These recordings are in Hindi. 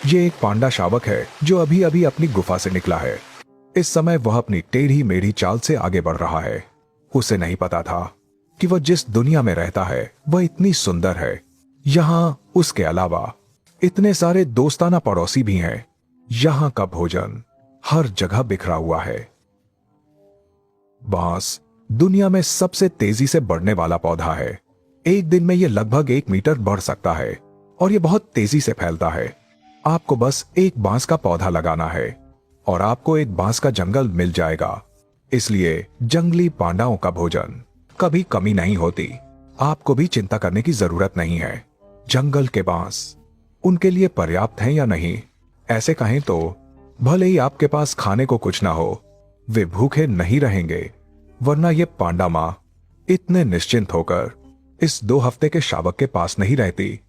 ये एक पांडा शावक है जो अभी अभी अपनी गुफा से निकला है। इस समय वह अपनी टेढ़ी मेढ़ी चाल से आगे बढ़ रहा है। उसे नहीं पता था कि वह जिस दुनिया में रहता है वह इतनी सुंदर है। यहाँ उसके अलावा इतने सारे दोस्ताना पड़ोसी भी हैं। यहाँ का भोजन हर जगह बिखरा हुआ है। बांस दुनिया में सबसे तेजी से बढ़ने वाला पौधा है। एक दिन में यह लगभग 1 मीटर बढ़ सकता है और यह बहुत तेजी से फैलता है। आपको बस एक बांस का पौधा लगाना है और आपको एक बांस का जंगल मिल जाएगा। इसलिए जंगली पांडाओं का भोजन कभी कमी नहीं होती। आपको भी चिंता करने की जरूरत नहीं है। जंगल के बांस उनके लिए पर्याप्त हैं या नहीं, ऐसे कहें तो भले ही आपके पास खाने को कुछ ना हो, वे भूखे नहीं रहेंगे। वरना ये पांडा मां इतने निश्चिंत होकर इस 2 हफ्ते के शावक के पास नहीं रहती।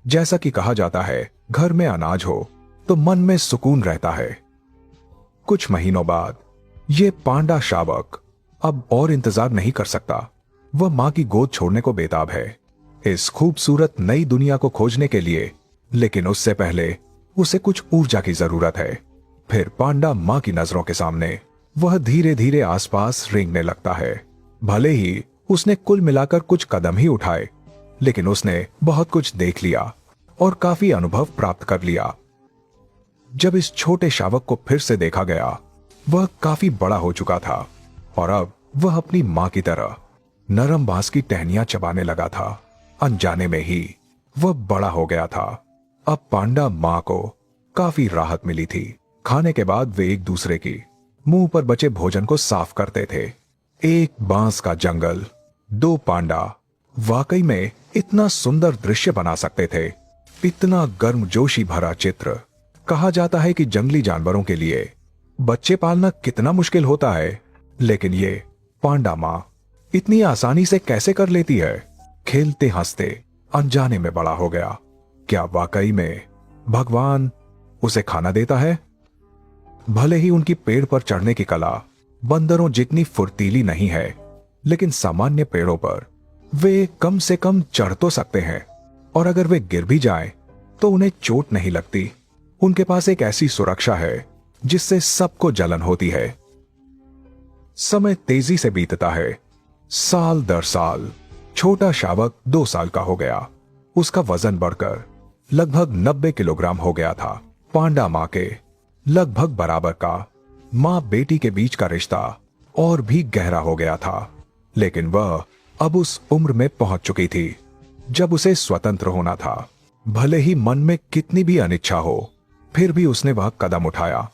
जैसा कि कहा जाता है, घर में अनाज हो तो मन में सुकून रहता है। कुछ महीनों बाद ये पांडा शावक अब और इंतजार नहीं कर सकता। वह मां की गोद छोड़ने को बेताब है, इस खूबसूरत नई दुनिया को खोजने के लिए। लेकिन उससे पहले उसे कुछ ऊर्जा की जरूरत है। फिर पांडा मां की नजरों के सामने वह धीरे धीरे आसपास रेंगने लगता है। भले ही उसने कुल मिलाकर कुछ कदम ही उठाए, लेकिन उसने बहुत कुछ देख लिया और काफी अनुभव प्राप्त कर लिया। जब इस छोटे शावक को फिर से देखा गया, वह काफी बड़ा हो चुका था और अब वह अपनी मां की तरह नरम बांस की टहनियां चबाने लगा था। अनजाने में ही वह बड़ा हो गया था। अब पांडा मां को काफी राहत मिली थी। खाने के बाद वे एक दूसरे की मुंह पर बचे भोजन को साफ करते थे। एक बांस का जंगल, 2 पांडा वाकई में इतना सुंदर दृश्य बना सकते थे। इतना गर्मजोशी भरा चित्र। कहा जाता है कि जंगली जानवरों के लिए बच्चे पालना कितना मुश्किल होता है, लेकिन ये पांडा मां इतनी आसानी से कैसे कर लेती है। खेलते हंसते अनजाने में बड़ा हो गया। क्या वाकई में भगवान उसे खाना देता है? भले ही उनकी पेड़ पर चढ़ने की कला बंदरों जितनी फुर्तीली नहीं है, लेकिन सामान्य पेड़ों पर वे कम से कम चढ़ तो सकते हैं और अगर वे गिर भी जाएं तो उन्हें चोट नहीं लगती। उनके पास एक ऐसी सुरक्षा है जिससे सबको जलन होती है। समय तेजी से बीतता है। साल दर साल छोटा शावक 2 साल का हो गया। उसका वजन बढ़कर लगभग 90 किलोग्राम हो गया था। पांडा मां के लगभग बराबर का मां बेटी के बीच का रिश्ता और भी गहरा हो गया था। लेकिन वह अब उस उम्र में पहुंच चुकी थी जब उसे स्वतंत्र होना था। भले ही मन में कितनी भी अनिच्छा हो, फिर भी उसने वह कदम उठाया।